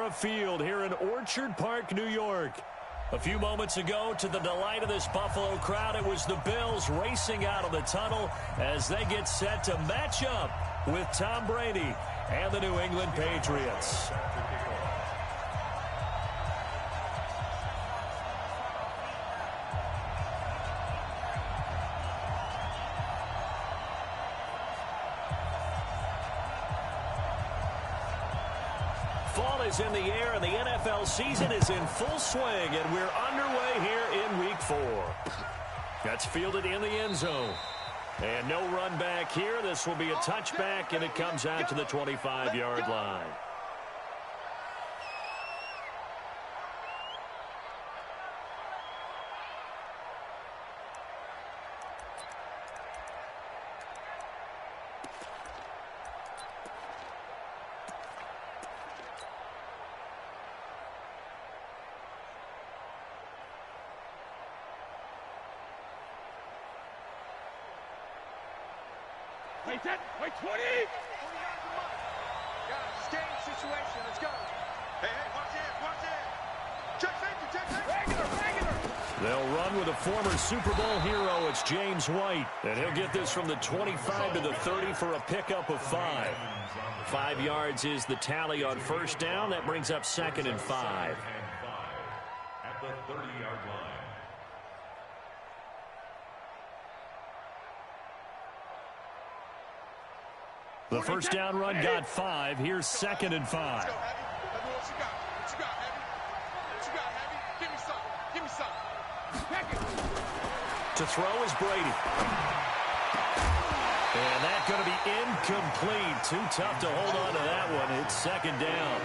Aurora Field here in Orchard Park, New York. A few moments ago, to the delight of this Buffalo crowd, it was the Bills racing out of the tunnel as they get set to match up with Tom Brady and the New England Patriots. Fall is in the air, and the NFL season is in full swing, and we're underway here in Week 4. That's fielded in the end zone. And no run back here. This will be a touchback, and it comes out to the 25-yard line. Wait 10, wait 20! Game situation, let's go. Hey, watch it. Check safety. Regular. They'll run with a former Super Bowl hero. It's James White. And he'll get this from the 25 to the 30 for a pickup of 5. 5 yards is the tally on first down. That brings up 2nd and 5. At the 30-yard line. The first down run got 5. Here's 2nd and 5. What you got, Heavy? Give me some. Pack it. To throw is Brady. And that's going to be incomplete. Too tough to hold on to that one. It's 2nd down.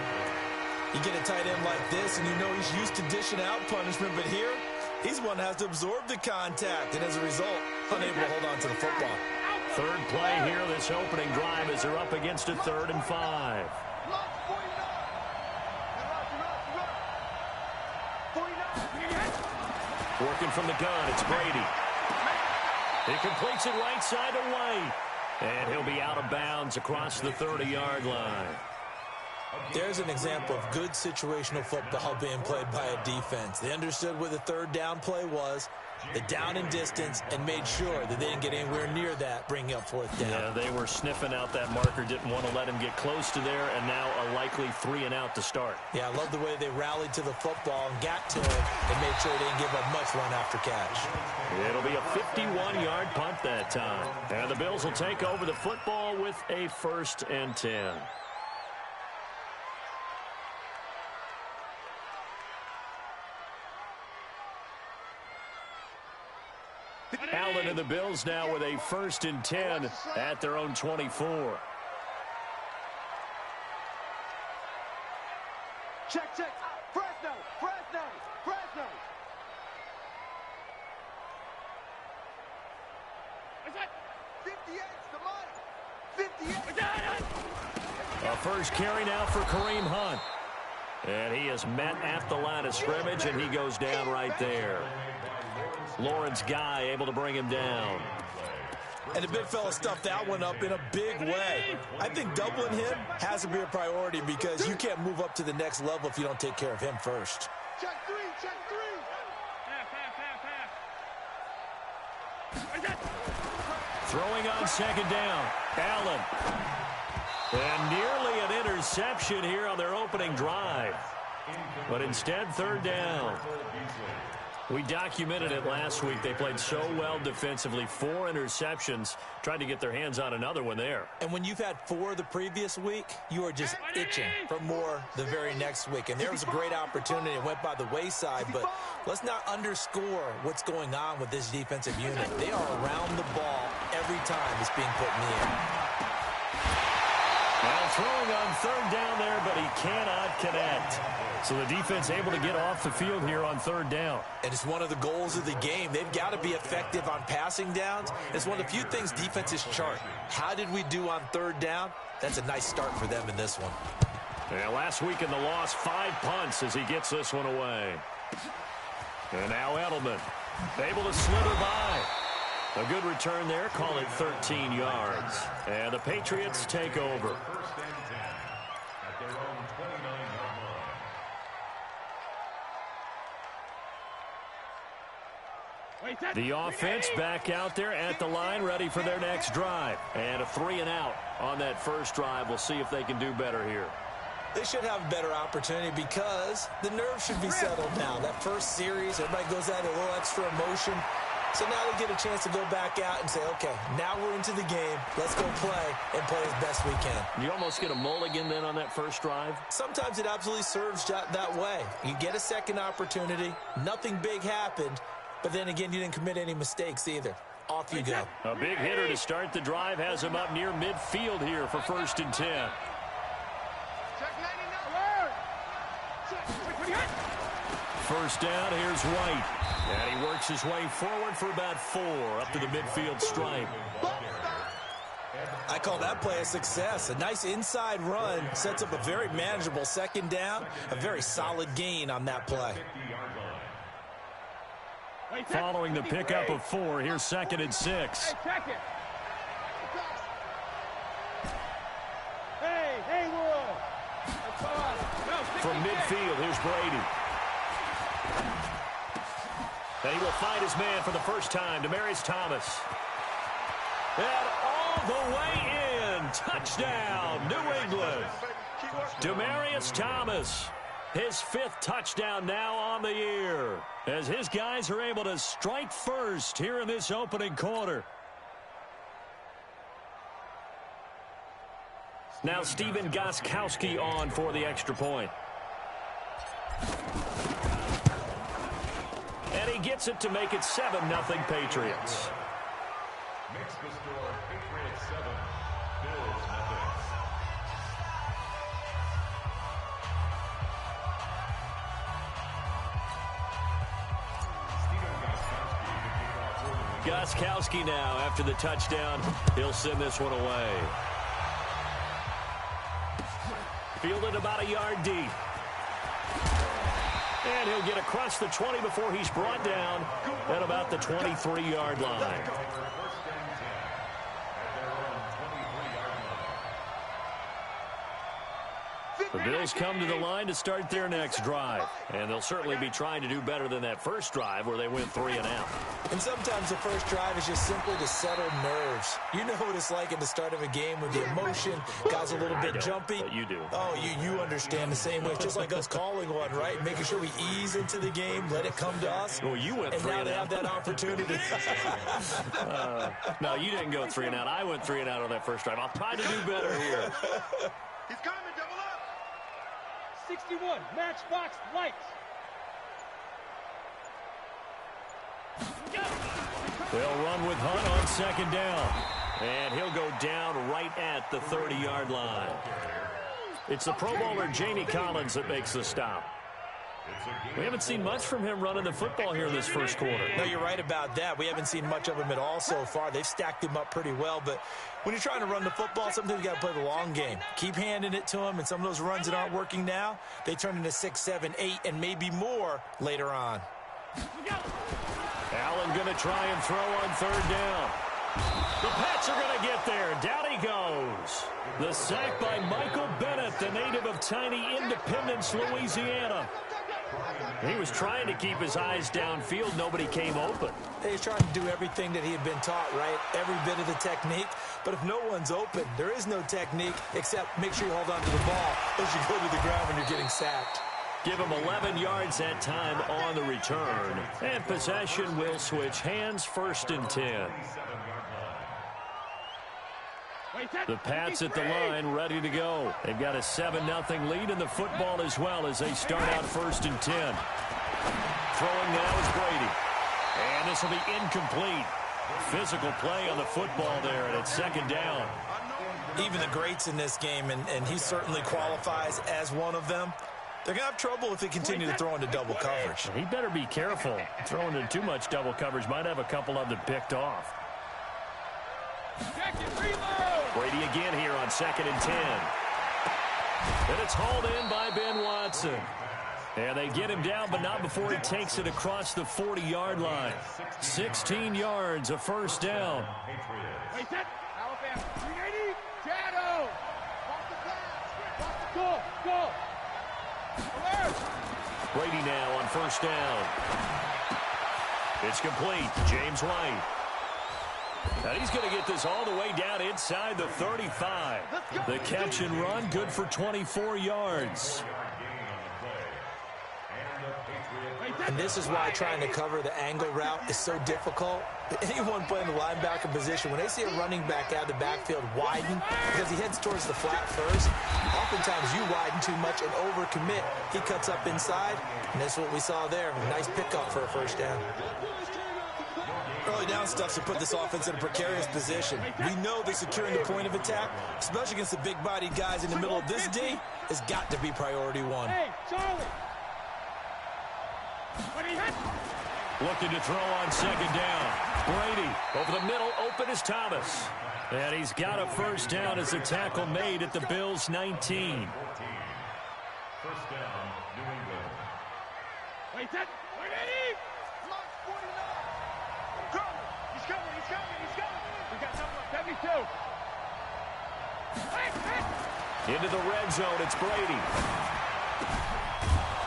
You get a tight end like this, and you know he's used to dishing out punishment, but here, he's one that has to absorb the contact, and as a result, unable to hold on to the football. Third play here, this opening drive, as they're up against a 3rd and 5. Working from the gun, it's Brady. He completes it right side to White. And he'll be out of bounds across the 30-yard line. There's an example of good situational football being played by a defense. They understood where the 3rd down play was, the down and distance, and made sure that they didn't get anywhere near that, bringing up 4th down. Yeah, they were sniffing out that marker, didn't want to let him get close to there, and now a likely 3 and out to start. Yeah, I love the way they rallied to the football and got to it and made sure they didn't give up much run after catch. It'll be a 51-yard punt that time. And the Bills will take over the football with a 1st and 10. Allen and the Bills now with a 1st and 10 at their own 24. Check. Fresno. What's that? 58's the money. 58. A first carry now for Kareem Hunt. And he is met at the line of scrimmage, and he goes down right there. Lawrence Guy able to bring him down. And the big fella stuffed that one up in a big way. I think doubling him has to be a priority because you can't move up to the next level if you don't take care of him first. Check three. Throwing on 2nd down. Allen. And nearly an interception here on their opening drive. But instead, 3rd down. We documented it last week. They played so well defensively. 4 interceptions. Tried to get their hands on another one there. And when you've had 4 the previous week, you are just itching for more the very next week. And there was a great opportunity. It went by the wayside, but let's not underscore what's going on with this defensive unit. They are around the ball every time it's being put in the air. Now throwing on 3rd down there, but he cannot connect. So the defense able to get off the field here on 3rd down. And it's one of the goals of the game. They've got to be effective on passing downs. It's one of the few things defenses chart. How did we do on 3rd down? That's a nice start for them in this one. Yeah, last week in the loss, 5 punts as he gets this one away. And now Edelman able to slither by. A good return there. Call it 13 yards. And the Patriots take over. The offense back out there at the line, ready for their next drive. And a 3-and-out on that first drive. We'll see if they can do better here. They should have a better opportunity because the nerves should be settled now. That first series, everybody goes out a little extra emotion. So now they get a chance to go back out and say, okay, now we're into the game. Let's go play and play as best we can. You almost get a mulligan then on that first drive? Sometimes it absolutely serves that way. You get a second opportunity. Nothing big happened. But then again, you didn't commit any mistakes either. Off you go. A big hitter to start the drive has him up near midfield here for 1st and 10. First down, here's White. And he works his way forward for about 4 up to the midfield stripe. I call that play a success. A nice inside run sets up a very manageable second down. A very solid gain on that play. Following the pickup of 4, here's 2nd and 6. From midfield, here's Brady. And he will find his man for the first time, Demaryius Thomas. And all the way in. Touchdown, New England. Demaryius Thomas. His 5th touchdown now on the year, as his guys are able to strike first here in this opening quarter. Now Stephen Gostkowski on for the extra point. And he gets it to make it 7-0 Patriots. Makes the score Patriots 7, Bills nothing. Gostkowski now after the touchdown. He'll send this one away. Fielded about a yard deep. And he'll get across the 20 before he's brought down at about the 23-yard line. The Bills come to the line to start their next drive. And they'll certainly be trying to do better than that first drive where they went 3-and-out. And sometimes the first drive is just simply to settle nerves. You know what it's like at the start of a game with the emotion. Guys a little bit jumpy. But you do. Oh, you understand the same way. It's just like us calling one, right? Making sure we ease into the game, let it come to us. Well, you went 3-and-out. And now they have that opportunity. No, you didn't go 3-and-out. I went 3-and-out on that first drive. I'll try to do better here. He's coming, double up. 61, matchbox lights. They'll run with Hunt on 2nd down. And he'll go down right at the 30-yard line. It's the Pro Bowler Jamie Collins that makes the stop. We haven't seen much from him running the football here in this first quarter. No, you're right about that. We haven't seen much of him at all so far. They've stacked him up pretty well, but when you're trying to run the football, sometimes you got to play the long game. Keep handing it to him, and some of those runs that aren't working now, they turn into 6, 7, 8, and maybe more later on. Allen going to try and throw on 3rd down. The Pats are going to get there. Down he goes. The sack by Michael Bennett, the native of tiny Independence, Louisiana. He was trying to keep his eyes downfield. Nobody came open. He's trying to do everything that he had been taught, right? Every bit of the technique. But if no one's open, there is no technique except make sure you hold on to the ball as you go to the ground when you're getting sacked. Give him 11 yards that time on the return. And possession will switch hands, 1st and 10. The Pats at the line, ready to go. They've got a 7-0 lead in the football as well as they start out 1st and 10. Throwing now is Brady. And this will be incomplete. Physical play on the football there, and it's 2nd down. Even the greats in this game, and he certainly qualifies as one of them, they're going to have trouble if they continue to throw into double coverage. He better be careful. Throwing into too much double coverage might have a couple of them picked off. Brady again here on 2nd and 10. And it's hauled in by Ben Watson. And they get him down, but not before he takes it across the 40-yard line. 16 yards, a 1st down. Alabama, 380, Shadow. Go. Brady now on 1st down. It's complete. James White. And he's going to get this all the way down inside the 35. The catch and run, good for 24 yards. And this is why trying to cover the angle route is so difficult. Anyone playing the linebacker position, when they see a running back out of the backfield widen because he heads towards the flat first, oftentimes you widen too much and overcommit. He cuts up inside, and that's what we saw there. Nice pickup for a first down. Early down stuff to put this offense in a precarious position. We know that securing the point of attack, especially against the big-bodied guys in the middle of this D, has got to be priority one. Hey, Charlie. Looking to throw on second down. Brady over the middle, open is Thomas. And he's got a first down as the tackle made at the Bills' 19. First down, New England. Wait, that. Ready? He's coming, he's coming, he's coming. We got number 72. Into the red zone, it's Brady.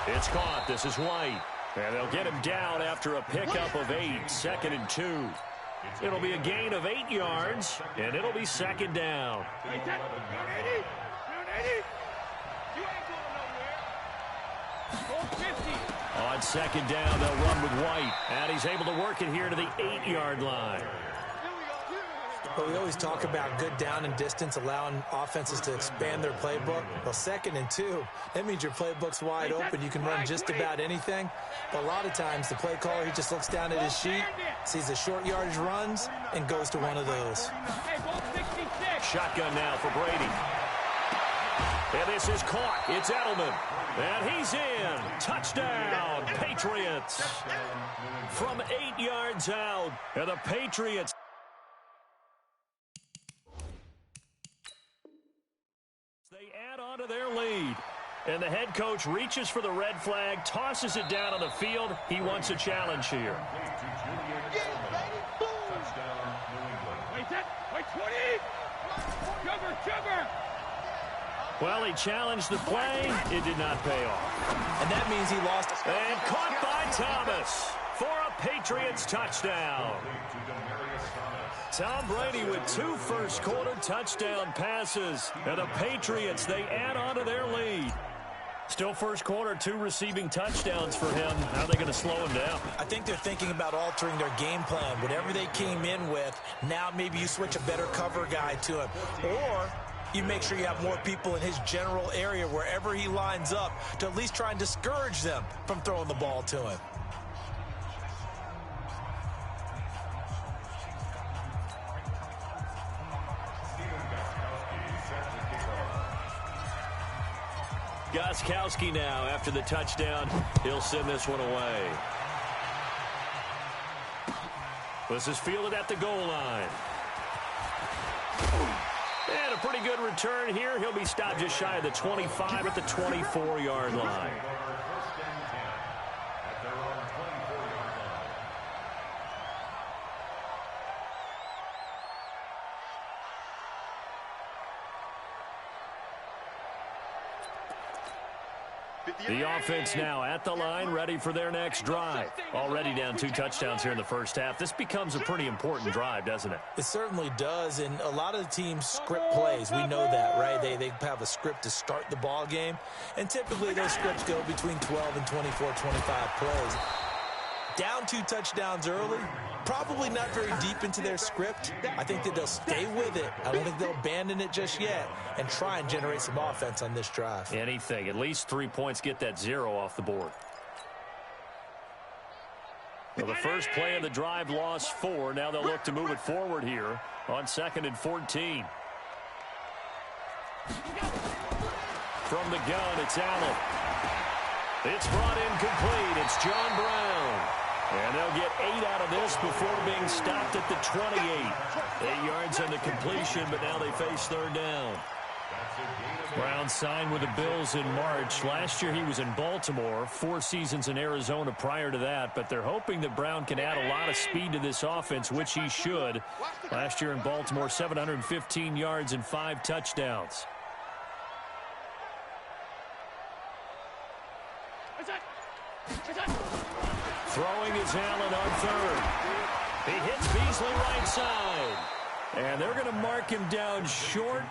It's caught. This is White. And they'll get him down after a pickup of 8, 2nd and 2. It'll be a gain of 8 yards, and it'll be second down. Wait, that. 180. 180. You ain't going nowhere. 450. On second down, they'll run with White. And he's able to work it here to the 8-yard line. But we always talk about good down and distance, allowing offenses to expand their playbook. Well, 2nd and 2, that means your playbook's wide open. You can run just about anything. But a lot of times, the play caller, he just looks down at his sheet, sees the short yardage runs, and goes to one of those. Hey, ball 66. Shotgun now for Brady. And this is caught. It's Edelman. And he's in. Touchdown, Patriots. From 8 yards out. And the Patriots. They add on to their lead. And the head coach reaches for the red flag, tosses it down on the field. He wants a challenge here. Wait, that. Wait, 20. Sugar. Well, he challenged the play. It did not pay off. And that means he lost. And caught by Thomas for a Patriots touchdown. Tom Brady with 2 first-quarter touchdown passes. And the Patriots, they add on to their lead. Still first quarter, 2 receiving touchdowns for him. How are they going to slow him down? I think they're thinking about altering their game plan. Whatever they came in with, now maybe you switch a better cover guy to him. Or you make sure you have more people in his general area wherever he lines up to at least try and discourage them from throwing the ball to him. Gostkowski now after the touchdown. He'll send this one away. This is fielded at the goal line. And a pretty good return here. He'll be stopped just shy of the 25 at the 24-yard line. The offense now at the line, ready for their next drive. Already down 2 touchdowns here in the first half. This becomes a pretty important drive, doesn't it? It certainly does, and a lot of the teams script plays. We know that, right? They have a script to start the ball game, and typically those scripts go between 12 and 24, 25 plays. Down 2 touchdowns early, probably not very deep into their script. I think that they'll stay with it. I don't think they'll abandon it just yet and try and generate some offense on this drive. Anything. At least 3 points, get that 0 off the board. Well, the first play of the drive lost 4. Now they'll look to move it forward here on 2nd and 14. From the gun, it's Allen. It's brought in complete. It's John Brown. And they'll get 8 out of this before being stopped at the 28. 8 yards on the completion, but now they face 3rd down. Brown signed with the Bills in March. Last year he was in Baltimore, 4 seasons in Arizona prior to that, but they're hoping that Brown can add a lot of speed to this offense, which he should. Last year in Baltimore, 715 yards and 5 touchdowns. Throwing is Allen on third. He hits Beasley right side. And they're going to mark him down short,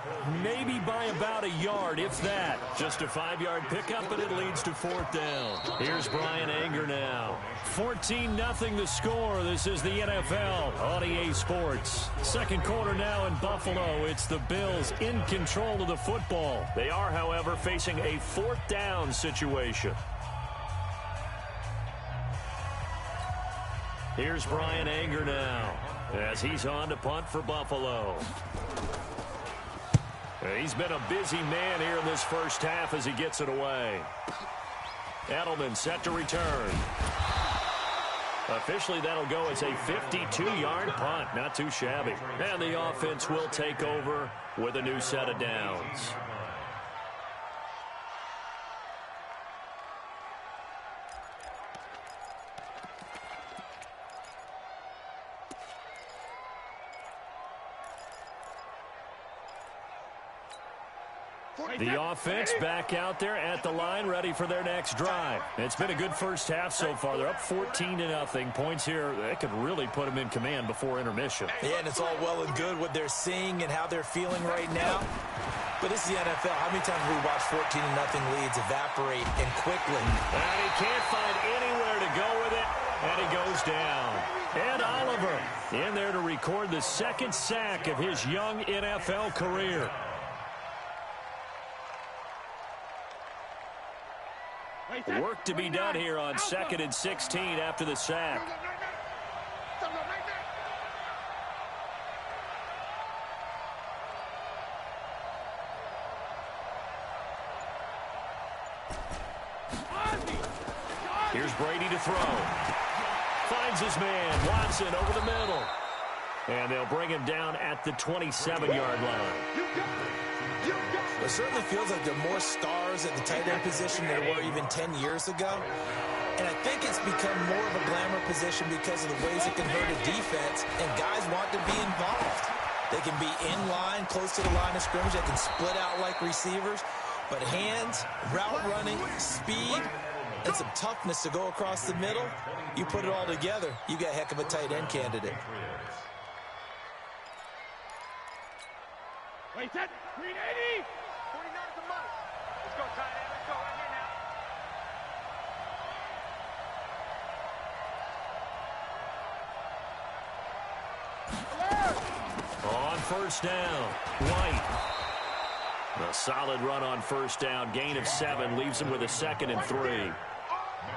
maybe by about a yard, if that. Just a 5-yard pickup, and it leads to 4th down. Here's Brian Anger now. 14-0 the score. This is the NFL on EA Sports. Second quarter now in Buffalo. It's the Bills in control of the football. They are, however, facing a 4th down situation. Here's Brian Anger now as he's on to punt for Buffalo. He's been a busy man here in this first half as he gets it away. Edelman set to return. Officially, that'll go as a 52-yard punt. Not too shabby. And the offense will take over with a new set of downs. The offense back out there at the line, ready for their next drive. It's been a good first half so far. They're up 14-0. Points here, that could really put them in command before intermission. Yeah, and it's all well and good what they're seeing and how they're feeling right now. But this is the NFL. How many times have we watched 14-0 leads evaporate and quickly? And he can't find anywhere to go with it, and he goes down. Ed Oliver in there to record the second sack of his young NFL career. Work to be done here on 2nd and 16 after the sack. Here's Brady to throw. Finds his man, Watson, over the middle. And they'll bring him down at the 27-yard line. It certainly feels like there are more stars at the tight end position than there were even 10 years ago. And I think it's become more of a glamour position because of the ways it can hurt a defense, and guys want to be involved. They can be in line, close to the line of scrimmage. They can split out like receivers. But hands, route running, speed, and some toughness to go across the middle, you put it all together, you got a heck of a tight end candidate. Wait, set, 380! 49 the money. Let's go, tight end. Let's go right here now. On first down, White. A solid run on first down. Gain of 7 leaves him with a 2nd and 3.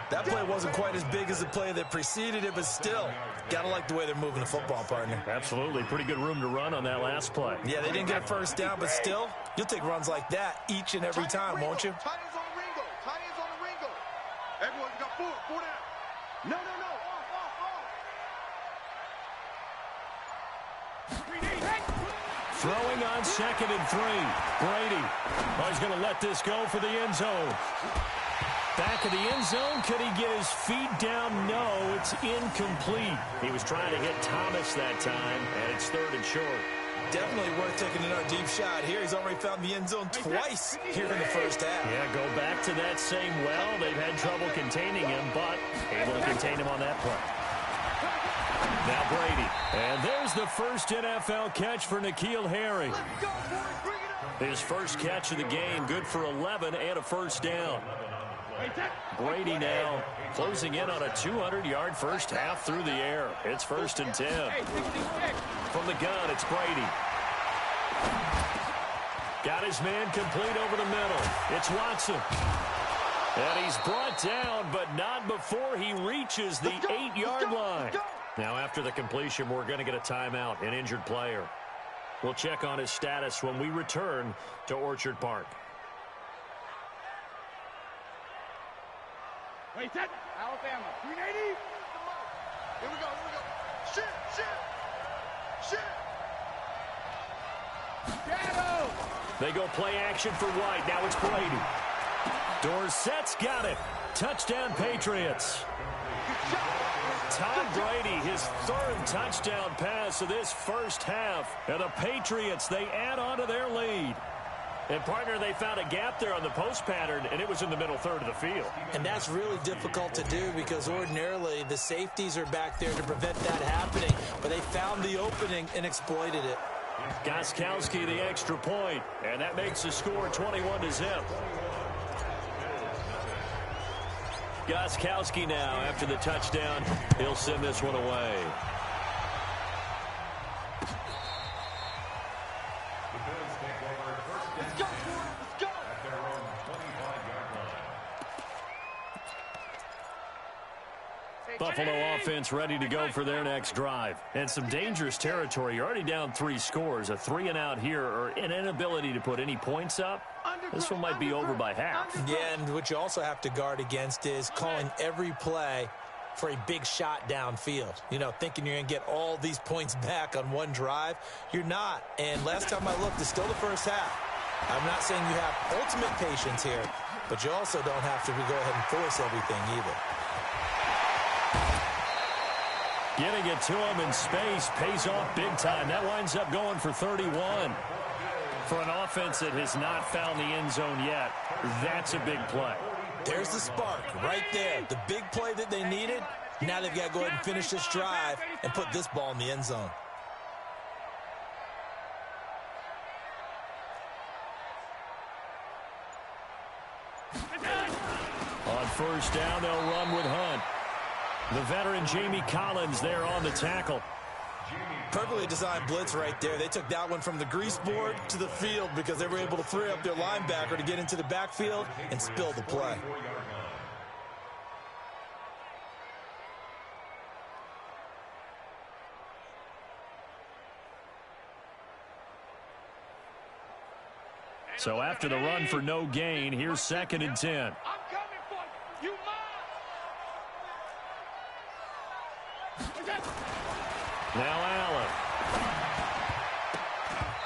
That play wasn't quite as big as the play that preceded it, but still, gotta like the way they're moving the football, partner. Absolutely. Pretty good room to run on that last play. Yeah, they didn't get a first down, but still, you'll take runs like that each and every time, won't you? Tight ends on Ringo. Tight ends on the Ringo. Everyone, you got 4 down. No. Throwing on 2nd and 3. Brady. Oh, he's going to let this go for the end zone. Back of the end zone. Could he get his feet down? No, it's incomplete. He was trying to hit Thomas that time, and it's 3rd and short. Definitely worth taking another deep shot here. He's already found the end zone twice here in the first half. Yeah, go back to that same well. They've had trouble containing him, but able to contain him on that play. Now Brady. And there's the first NFL catch for N'Keal Harry. His first catch of the game, good for 11 and a first down. Brady now closing in on a 200-yard first half through the air. It's 1st and 10. From the gun, it's Brady. Got his man complete over the middle. It's Watson. And he's brought down, but not before he reaches the 8-yard line. Now, after the completion, we're going to get a timeout, an injured player. We'll check on his status when we return to Orchard Park. Wait, set, Alabama, 380! Here we go. Shit! Shadow! They go play action for White. Now it's Brady. Dorsett's got it. Touchdown, Patriots. Tom Brady, his 3rd touchdown pass of this first half. And the Patriots, they add on to their lead. And, partner, they found a gap there on the post pattern, and it was in the middle third of the field. And that's really difficult to do because ordinarily the safeties are back there to prevent that happening. But they found the opening and exploited it. Gostkowski the extra point, and that makes the score 21-0. Gostkowski now, after the touchdown, he'll send this one away. Buffalo offense ready to go for their next drive. And some dangerous territory. You're already down 3 scores. A 3-and-out here or an inability to put any points up. This one might be over by half. Yeah, and what you also have to guard against is calling every play for a big shot downfield. You know, thinking you're going to get all these points back on one drive. You're not. And last time I looked, it's still the first half. I'm not saying you have ultimate patience here, but you also don't have to go ahead and force everything either. Getting it to him in space pays off big time. That winds up going for 31. For an offense that has not found the end zone yet, that's a big play. There's the spark right there. The big play that they needed. Now they've got to go ahead and finish this drive and put this ball in the end zone. On first down, they'll run with Hunt. The veteran Jamie Collins there on the tackle. Perfectly designed blitz right there. They took that one from the grease board to the field because they were able to free up their linebacker to get into the backfield and spill the play. So after the run for no gain, here's 2nd and 10. I'm coming for you. You Now Allen.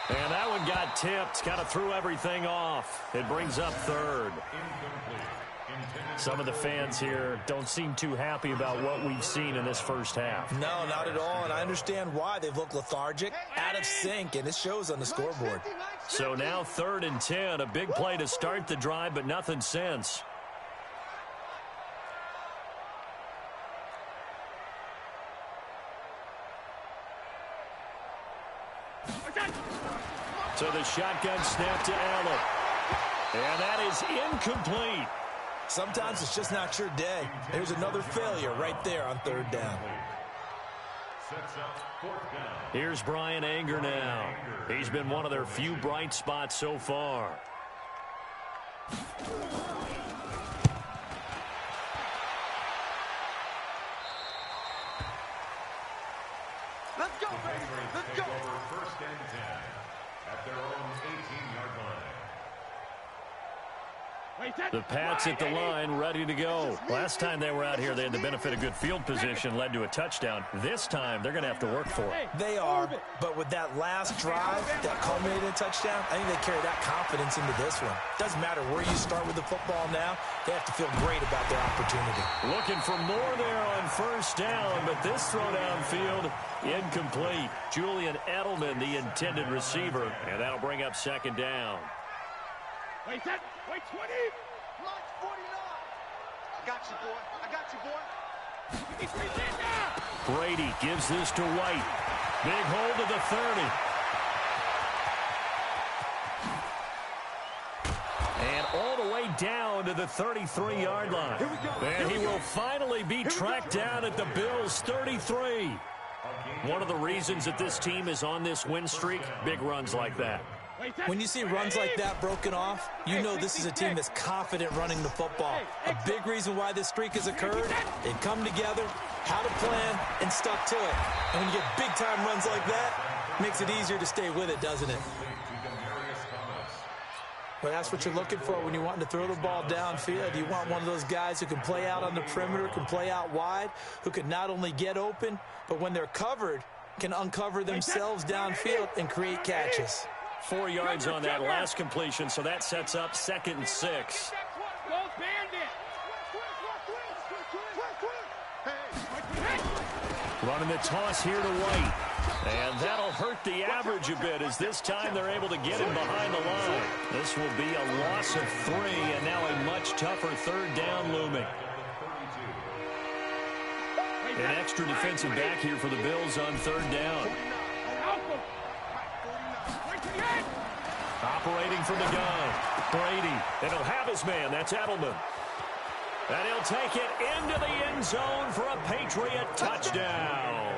And that one got tipped. Kind of threw everything off. It brings up 3rd. Some of the fans here don't seem too happy about what we've seen in this first half. No, not at all, and I understand why. They've looked lethargic, out of sync, and it shows on the scoreboard. So now 3rd and 10, a big play to start the drive, but nothing since. So the shotgun snap to Allen. And that is incomplete. Sometimes it's just not your day. There's another failure right there on 3rd down. Here's Brian Anger now. He's been one of their few bright spots so far. Let's go, baby. Let's go. First and 10 at their own 18-yard line. The Pats at the line, ready to go. Last time they were out here, they had the benefit of good field position, led to a touchdown. This time, they're going to have to work for it. They are, but with that last drive that culminated in a touchdown, I think they carry that confidence into this one. Doesn't matter where you start with the football now, they have to feel great about their opportunity. Looking for more there on first down, but this throw downfield, incomplete. Julian Edelman, the intended receiver, and that'll bring up 2nd down. Wait 20. Launch 49. I got you, boy. I got you, boy. Brady gives this to White. Big hold to the 30. And all the way down to the 33-yard line. And he will finally be tracked down at the Bills' 33. One of the reasons that this team is on this win streak, big runs like that. When you see runs like that broken off, you know this is a team that's confident running the football. A big reason why this streak has occurred, they've come together, had a plan, and stuck to it. And when you get big-time runs like that, it makes it easier to stay with it, doesn't it? But that's what you're looking for when you're wanting to throw the ball downfield. You want one of those guys who can play out on the perimeter, can play out wide, who can not only get open, but when they're covered, can uncover themselves downfield and create catches. 4 yards on that last completion, so that sets up 2nd and 6. Running the toss here to White. And that'll hurt the average a bit as this time they're able to get him behind the line. This will be a loss of 3 and now a much tougher third down looming. An extra defensive back here for the Bills on third down. Operating from the gun. Brady. And he'll have his man. That's Edelman. And he'll take it into the end zone for a Patriot touchdown.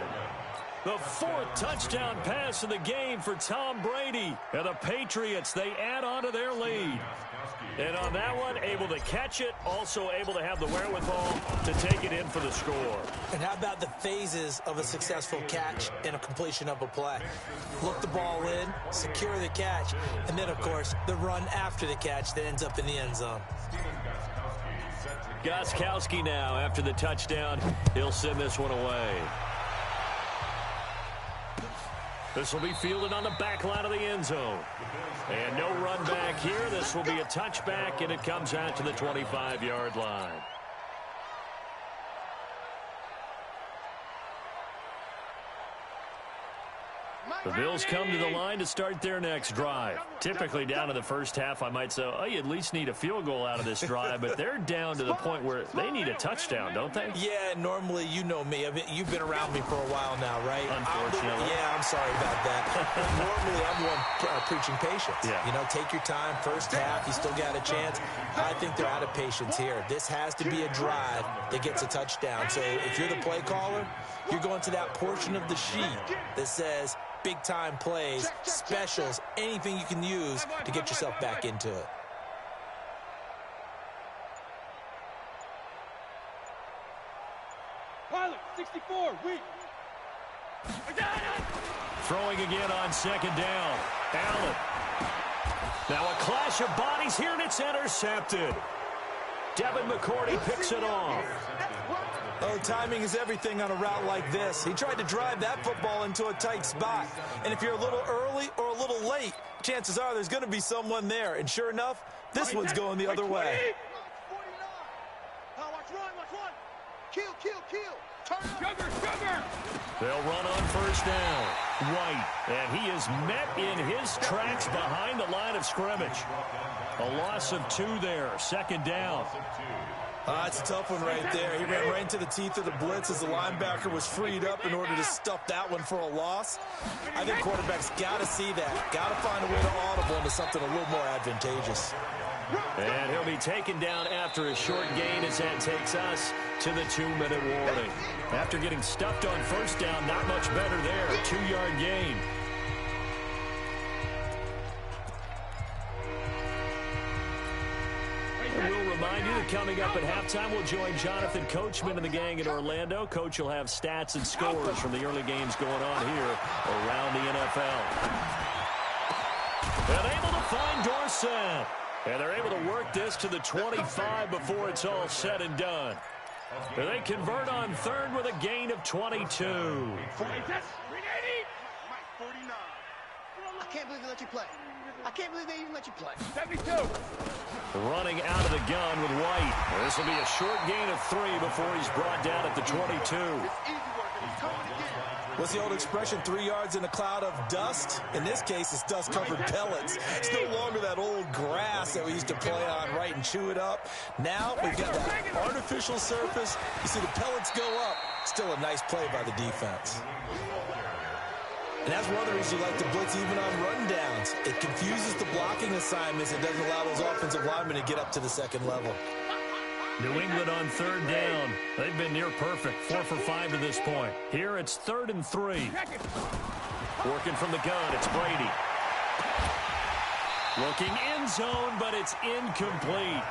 The 4th touchdown pass of the game for Tom Brady. And the Patriots, they add on to their lead. And on that one, able to catch it, also able to have the wherewithal to take it in for the score. And how about the phases of a successful catch and a completion of a play? Look the ball in, secure the catch, and then, of course, the run after the catch that ends up in the end zone. Gostkowski now, after the touchdown, he'll send this one away. This will be fielded on the back line of the end zone. And no run back here. This will be a touchback, and it comes out to the 25-yard line. The Bills come to the line to start their next drive. Typically down to the first half, I might say, oh, you at least need a field goal out of this drive, but they're down to the point where they need a touchdown, don't they? Yeah, normally, you know me. You've been around me for a while now, right? Unfortunately. I'm sorry about that. Normally, I'm the one preaching patience. Yeah. You know, take your time. First half, you still got a chance. I think they're out of patience here. This has to be a drive that gets a touchdown. So if you're the play caller, you're going to that portion of the sheet that says big-time plays, specials, anything you can use to get yourself back into it. Pilot, 64, weak. Throwing again on second down. Allen. Now a clash of bodies here, and it's intercepted. Devin McCourty picks it off. Oh, timing is everything on a route like this. He tried to drive that football into a tight spot. And if you're a little early or a little late, chances are there's going to be someone there. And sure enough, this one's going the other way. Watch one. Kill. Sugar. They'll run on first down. White. And he is met in his tracks behind the line of scrimmage. A loss of 2 there. Second down. It's a tough one right there. He ran right into the teeth of the blitz as the linebacker was freed up in order to stuff that one for a loss. I think quarterbacks got to see that. Got to find a way to audible into something a little more advantageous. And he'll be taken down after a short gain as that takes us to the 2-minute warning. After getting stuffed on first down, not much better there. 2-yard gain. We'll remind you that coming up at halftime, we'll join Jonathan Coachman and the gang in Orlando. Coach will have stats and scores from the early games going on here around the NFL. And able to find Dorsett. And they're able to work this to the 25 before it's all said and done. And they convert on third with a gain of 22. 49. I can't believe they let you play. I can't believe they even let you play. 72. Running out of the gun with White. This will be a short gain of 3 before he's brought down at the 22. It's easy work, and he's coming again. What's the old expression, 3 yards in a cloud of dust? In this case, it's dust-covered pellets. It's no longer that old grass that we used to play on, right, and chew it up. Now we've got that artificial surface. You see the pellets go up. Still a nice play by the defense. And that's one of the reasons you like to blitz even on rundowns. It confuses the blocking assignments. It doesn't allow those offensive linemen to get up to the second level. New England on third down. They've been near perfect, 4 for 5 to this point. Here it's 3rd and 3. Working from the gun, it's Brady. Looking end zone, but it's incomplete.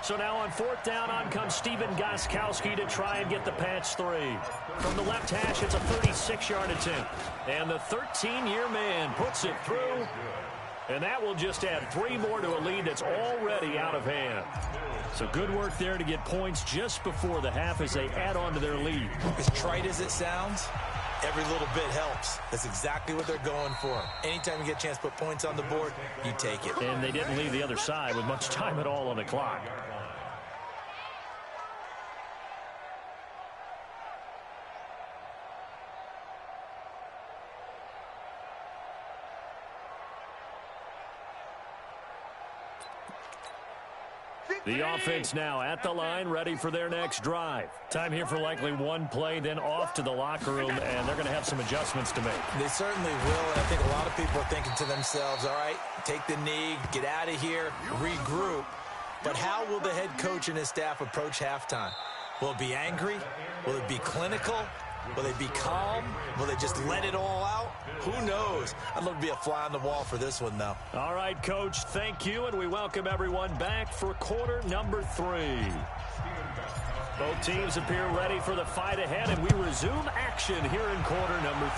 So now on 4th down, on comes Stephen Gostkowski to try and get the patch 3. From the left hash, it's a 36-yard attempt. And the 13-year man puts it through. And that will just add 3 more to a lead that's already out of hand. So good work there to get points just before the half as they add on to their lead. As trite as it sounds, every little bit helps. That's exactly what they're going for. Anytime you get a chance to put points on the board, you take it. And they didn't leave the other side with much time at all on the clock. The offense now at the line, ready for their next drive. Time here for likely one play, then off to the locker room, and they're going to have some adjustments to make. They certainly will, and I think a lot of people are thinking to themselves, all right, take the knee, get out of here, regroup. But how will the head coach and his staff approach halftime? Will it be angry? Will it be clinical? Will they be calm? Will they just let it all out? Who knows? I'd love to be a fly on the wall for this one, though. All right, Coach, thank you, and we welcome everyone back for quarter number 3. Both teams appear ready for the fight ahead, and we resume action here in quarter number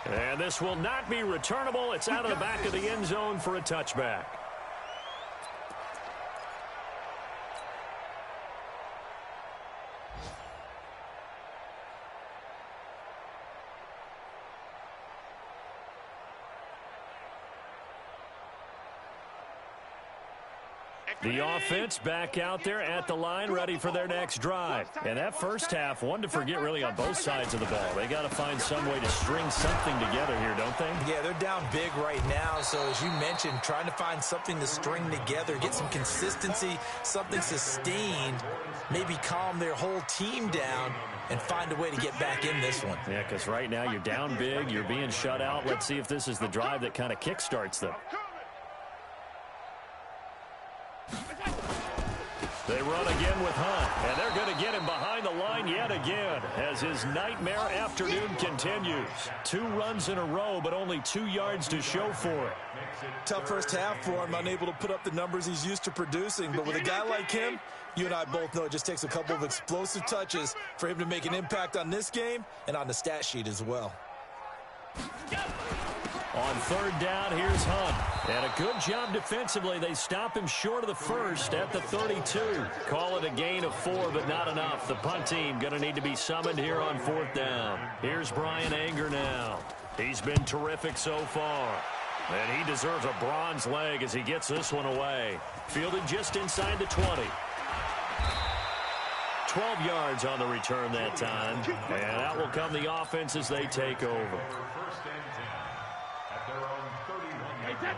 3. And this will not be returnable. It's out of the back of the end zone for a touchback. The offense back out there at the line, ready for their next drive. And that first half, one to forget really on both sides of the ball. They got to find some way to string something together here, don't they? Yeah, they're down big right now. So as you mentioned, trying to find something to string together, get some consistency, something sustained, maybe calm their whole team down and find a way to get back in this one. Yeah, because right now you're down big, you're being shut out. Let's see if this is the drive that kind of kickstarts them. They run again with Hunt, and they're going to get him behind the line yet again as his nightmare afternoon continues. 2 runs in a row, but only 2 yards to show for it. Tough first half for him, unable to put up the numbers he's used to producing. But with a guy like him, you and I both know it just takes a couple of explosive touches for him to make an impact on this game and on the stat sheet as well. On third down, here's Hunt. And a good job defensively. They stop him short of the first at the 32. Call it a gain of 4, but not enough. The punt team going to need to be summoned here on 4th down. Here's Brian Anger now. He's been terrific so far. And he deserves a bronze leg as he gets this one away. Fielded just inside the 20. 12 yards on the return that time. And out will come the offense as they take over.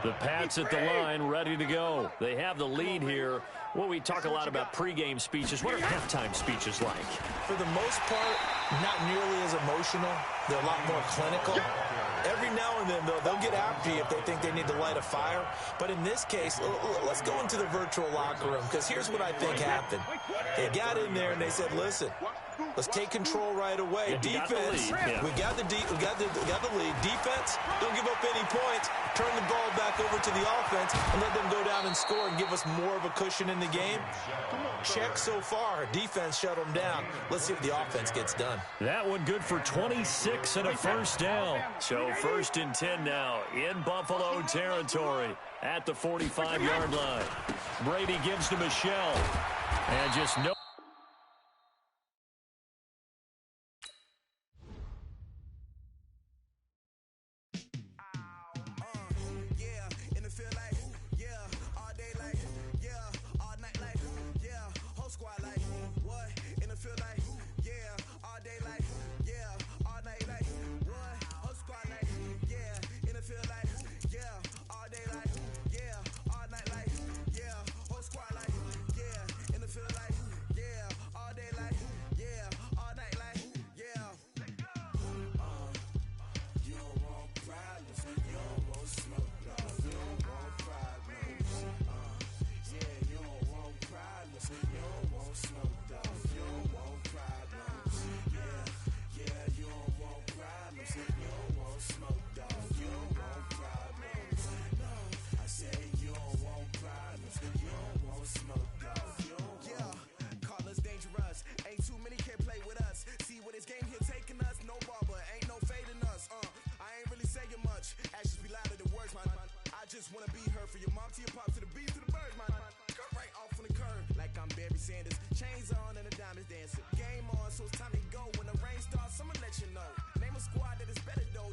The Pats at the line, ready to go. They have the lead here. Well, we talk a lot about pregame speeches. What are halftime speeches like? For the most part, not nearly as emotional. They're a lot more clinical. Every now and then, though, they'll get after you if they think they need to light a fire. But in this case, let's go into the virtual locker room, because here's what I think happened. They got in there and they said, listen, let's take control right away. Defense, we got the lead. Defense, don't give up any points. Turn the ball back over to the offense and let them go down and score and give us more of a cushion in the game. Check so far. Defense shut them down. Let's see if the offense gets done. That one good for 26 and a first down. So 1st and 10 now in Buffalo territory at the 45-yard line. Brady gives to Michelle. And just no. Chains on, so it's time to go. When the rain starts, I'ma let you know. Name a squad that is better though.